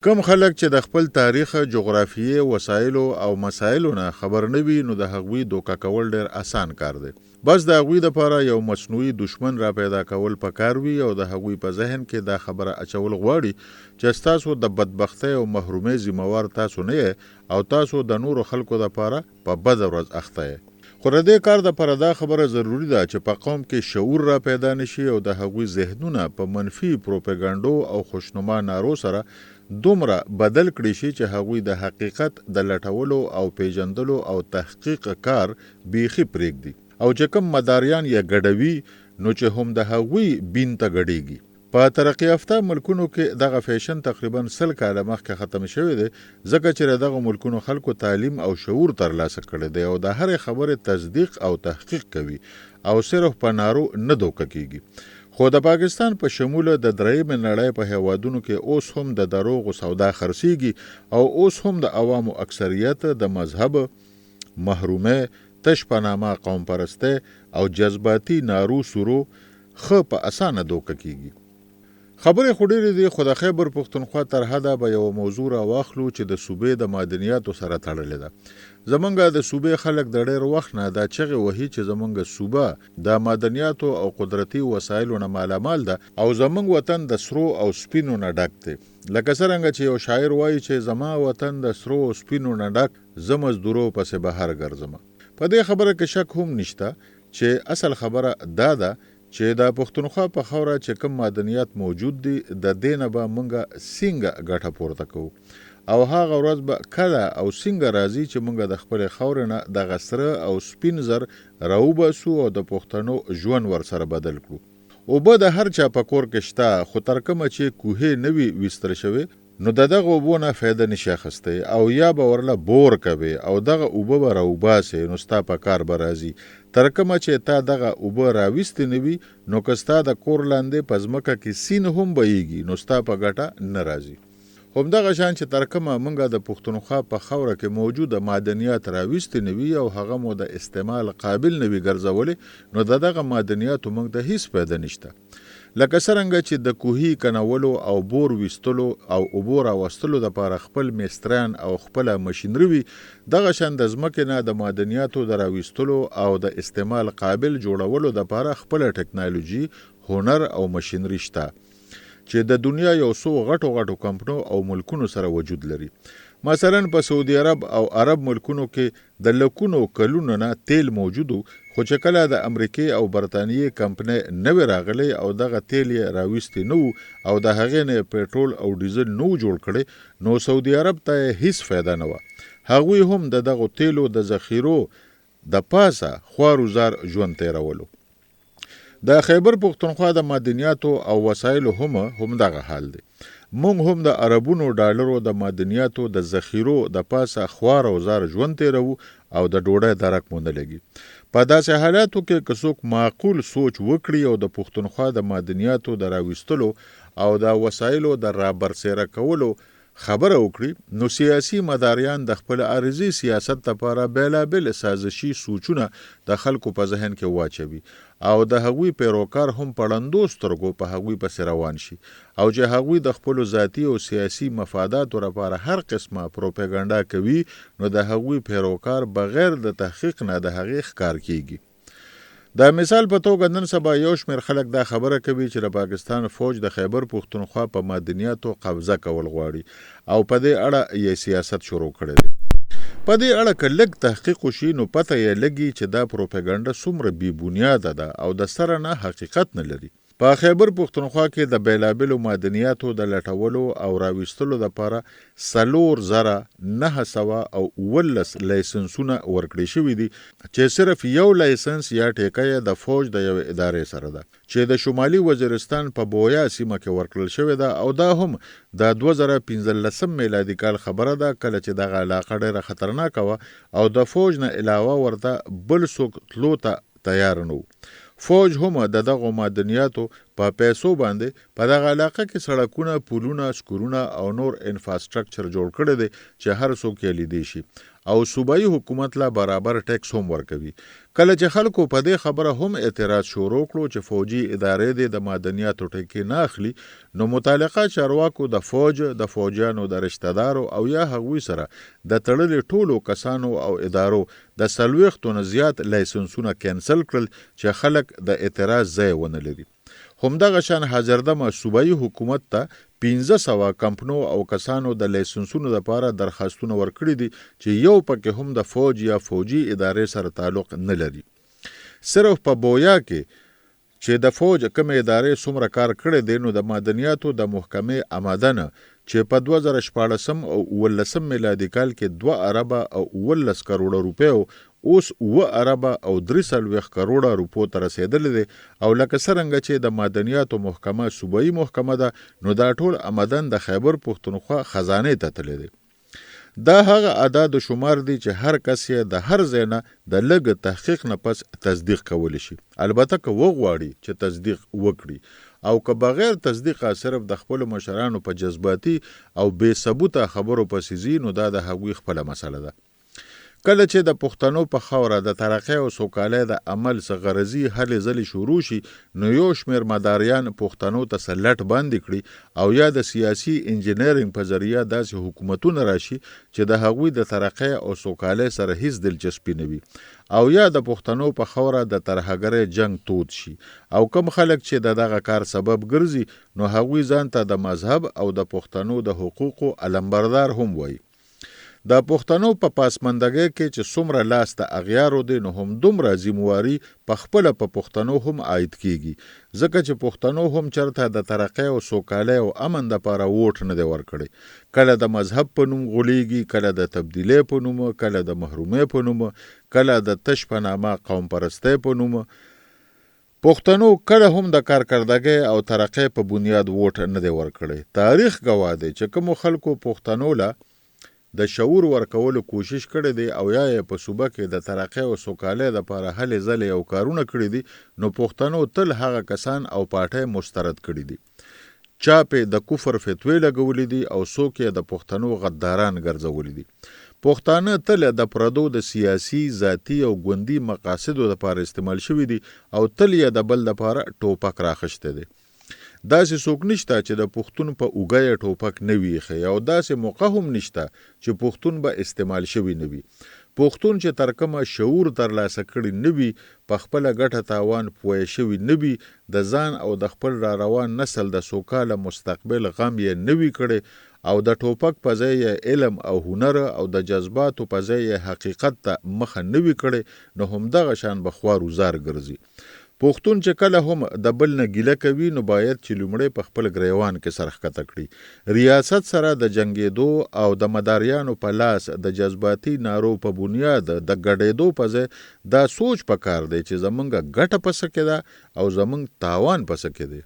کم خلک چې د خپل تاریخ، جغرافیې، وسایلو او مسایلو نه خبر نه وي نو د هغوی دوکه کول ډیر آسان کار دی. بس د هغوی دپاره یو مصنوعي دشمن را پیدا کول پکار وي او د هغوی په ذهن کې دا خبره اچول غواړي چې ستاسو د بدبختۍ او محرومۍ ذمہوار تاسو نه یې او تاسو د نورو خلکو دپاره په بده ورځ اخته یې. خو د دې کار دپاره دا خبره ضروري ده چې په قوم کې شعور را پیدا نشي او د هغوی ذهنونه په منفي پروپاګانډو او خوشنما نارو سره دومره بدل کړي شي چې هغوی د حقیقت د لټولو او پیژندلو او تحقیق کار بیخي پرېږدي او چې کوم مداریان یا ګډوي نو چې هم د هغوی بین ته ګډېږي. په ترقی یافته ملکونو کې دغه فیشن تقریبا 100 کاله مخکې ختم شوی دی ځکه چې دغه ملکونو خلکو تعلیم او شعور ترلاسه کړی دی او د هرې خبرې تصدیق او تحقیق کوي او صرف په نارو نه دوکه کیږي. خو د پاکستان په شمول د درېیمې نړۍ په هیوادونو کې اوس هم د دروغو سودا خرڅیږي او اوس هم د عوامو اکثریت د مذهب، محرومۍ، تش په نامه قوم پرسته او جذباتي نارو سورو ښه په اسانه دوکه کیږي. خبرې خو ډېرې دي خو د خیبر پښتونخوا تر حده به یو موضوع راواخلو چې د صوبې د معدنیاتو سره تړلې ده. زمونږ د صوبې خلک د ډېر وخت نه دا چغې وهي چې زمونږ صوبه د معدنیاتو او قدرتي وسایلو نه مالامال ده او زمونږ وطن د سرو او سپینو نه ډک دی. لکه څرنګه چې یو شاعر وایي چې زما وطن د سرو او سپینو نه ډک، زه مزدورو پسې بهر ګرځم. په دې خبره کې شک هم نشته چې اصل خبره دا ده چې د پښتونخوا په خاوره چې کوم معدنیات موجود دي د دې نه به مونږه څنګه ګټه پورته کوو او هغه ورځ به کله او څنګه راځي چې مونږ د خپل خاورې نه دغه سره او سپین زر راوباسو او د پښتنو ژوند ورسره بدل کړو. اوبه د هر چا په کور کې شته خو تر کومه چې کوهې نه وي ویستل شوې نو دغه اوبو نه فایده نشي اخیستی او یا به ورله بور کوي او دغه اوبه به راوباسي نو ستا په کار به راځي. تر کومه چې تا دغه اوبه راویستې نه وي نو که ستا د کور لاندې په ځمکه کې سیند هم بهیږي نو ستا په ګټه نه راځي. همدغه شان چې تر کومه مونږه د پښتونخوا په خاوره کې موجوده معدنیات راویستې نه وي او هغه مو د استعمال قابل نه وي ګرځولې نو دغه معدنیاتو مونږ ته هیڅ فایده نشته. لکه څرنګه چې د کوهي کنولو او بور ویستلو او اوبو راوستلو دپاره خپل میستران او خپله مشینري وي دغه شان د ځمکې نه د معدنیاتو د راویستلو او د استعمال قابل جوړولو دپاره خپله ټکنالوژي، هنر او مشینري شته چې د دنیا یو څو غټو کمپنو او ملکونو سره وجود لري. مثلا په سعودي عرب او عرب ملکونو کې د لکونو کلونو نه تیل موجودو خو چې کله د امریکې او برطانیې کمپنۍ نوې راغلی او دغه تیل یې راویستې نه او د هغې نه پېټرول او ډیزل نو جوړ کړی نو سعودي عرب ته هیڅ فایده نه وه. هغوی هم د دغو تیلو د ذخیرو د پاسه خوارو زار ژوند تیرولو. د خیبر پښتونخوا د معدنیاتو او وسایلو هم دغه حال دی. مونږ هم د عربونو ډالرو د معدنیاتو د ذخیرو د پاسه خوار او زار ژوند تیرو او د ډوډۍ درک مو نه لګي. په داسې حالاتو کې که څوک معقول سوچ وکړي او د پښتونخوا د معدنیاتو د راویستلو او د وسایلو د رابرسېره کولو خبره وکړي نو سیاسي مداریان د خپل عارضي سیاست لپاره بیلابل سازشي سوچونه د خلکو په ذهن کې واچوي او د هغوی پیروکار هم په ړندو سترګو په هغوی پسې روان شي او چې هغوی د خپلو ذاتي او سیاسي مفاداتو لپاره هر قسمه پروپاګانډا کوي نو د هغوی پیروکار بغیر د تحقیق نه د هغې ښکار کیږي. د مثال په توګه نن سبا یو شمېر خلک دا خبره کوي چې د پاکستان فوج د خیبر پښتونخوا په معدنیاتو قبضه کول غواړي او په دې اړه یې سیاست شروع کړی دی. په دې اړه که لږ تحقیق وشي نو پته یې لګي چې دا پروپاګانډا څومره بې بنیاده ده او د سره نه حقیقت نه لري. په خیبر پښتونخوا کې د بیلابلو معدنیاتو د لټولو او راویستلو دپاره 4,900 او 19 لایسنسونه ورکړي شوي دي چې صرف یو لایسنس یا ټیکه یې د فوج د یوې ادارې سره ده چې د شمالي وزیرستان په بویا سیمه کې ورکړل شوې ده او دا هم د 2015 میلادي کال خبره ده کله چې دغه علاقه ډېره خطرناکه وه او د فوج نه علاوه ورته بل څوک تلو ته تیار نه و. فوج هم د دغو معدنیاتو په پیسو باندې په دغه علاقه کې سړکونه، پلونه، سکورونه او نور انفراستراکچر جوړ کړی دی چې هر څوک یې لیدی شي او صوبایي حکومت لا برابر ټیکس هم ورکوي. کله چې خلکو په دې خبره هم اعتراض شروع کړو چې فوجي ادارې د معدنیاتو ټکي نه اخلي، نو متعلقه چارواکو د فوج، د فوجیانو د رشتہ دارو او یا هغوی سره د تړلې ټولو کسانو او ادارو د 40 نه زیات لایسنسونه کینسل کړل چې خلک د اعتراض ځای ونه لري. همدغه شان حاضردمه صوبایي حکومت ته 1500 کمپنو او کسانو د لایسنسونو لپاره درخواستونه ورکړي دي چې یو پکې هم د فوج یا فوجي ادارې سره تعلق نه لري. صرف په بویا کې چې د فوج کوم ادارې څومره کار کړی دی، نو د معدنیاتو د محکمې آمدنه چې په 2014 او 2019 میلادي کال کې 2 اربه او 19 کروڑه روپیو اوس 7 اربه او 43 کروڑه روپو ته رسیدلی دی. او لکه څرنګه چې د معدنیاتو محکمه صوبایي محکمه ده، نو دا ټول آمدن د خیبر پښتونخوا خزانې ته تللی دی. دا هغه اعداد شمار دي چې هر کس یې د هر ځای نه د لږ تحقیق نه پس تصدیق کولی شي، البته که وغواړي چې تصدیق وکړي، او که بغیر تصدیقه صرف د خپلو مشرانو په جذباتي او بې ثبوته خبرو پسې ځي، نو دا د هغوی خپله مسله ده. کله چې د پښتنو په خاوره د ترقۍ او سوکالۍ د عمل څه غرضي هلې ځلې شروع شي، نو یو شمېر مداریان پښتنو ته سلټ باندې کړي او یا د سیاسي انجینرینګ په ذریعه داسې حکومتونه راشي چې د هغوی د ترقۍ او سوکالۍ سره هیڅ دلچسپي نه وي، او یا د پښتنو په خاوره د ترهګرۍ جنگ تود شي، او کم خلک چې د دغه کار سبب ګرځي، نو هغوی ځان ته د مذهب او د پښتنو د حقوقو علمبردار هم وایي. د پښتنو په پاسماندګۍ کې چې څومره لاس د اغیارو دی، نو هم دومره ذمواري په خپله په پښتنو هم عاید کیږي، ځکه چې پښتنو هم چرته د ترقۍ او سوکالۍ او امن دپاره ووټ نه دی ورکړی. کله د مذهب په نوم غولیږي، کله د تبدیلۍ په نوم، کله د محرومۍ په نوم، کله د تش په نامه قوم پرستۍ په نوم. پښتنو کله هم د کارکردګۍ او ترقۍ په بنیاد ووټ نه دی ورکړی. تاریخ ګواه دی چې کومو خلکو پښتنو له د شعور ورکولو کوشش کړی دی او یا په صوبه کې د ترقۍ او سوکالۍ لپاره هلې ځلې او کارونه کړي دي، نو پښتنو تل هغه کسان او پارټۍ مسترد کړي دي. چا پې د کفر فتوی لګولې دي او څوک یې د پښتنو غداران ګرځولي دي. پښتانه تل د پردو د سیاسي، ذاتي او ګوندي مقاصدو لپاره استعمال شوي دي او تل یې د بل لپاره ټوپک راخشته دي. داسې څوک نشته چې د پښتون په اوږه ټوپک نه وي ایښی، او داسې موقع هم نشته چې پښتون به استعمال شوي نه وي. پښتون چې تر کومه شعور ترلاسه کړي نه وي، په خپله ګټه تاوان پوه شوي نه وي، د ځان او د خپل را روان نسل د سوکاله مستقبل غم یې نه وي کړی، او د ټوپک په ځای یې علم او هنر او د جذباتو په ځای یې حقیقت ته مخه نه وي کړی، نو همدغه شان به خوار وزار ګرځي. پښتون چې کله هم د بل نه ګیله کوي، نو باید چې لومړی په خپل ګریوان کې سر ښکته کړي. ریاست سره د جنګېدو او د مداریانو په لاس د جذباتي نارو په بنیاد د ګډېدو په ځای دا سوچ پکار دی چې زمونږ ګټه پسې کې ده او زمونږ تاوان پسې کې دی.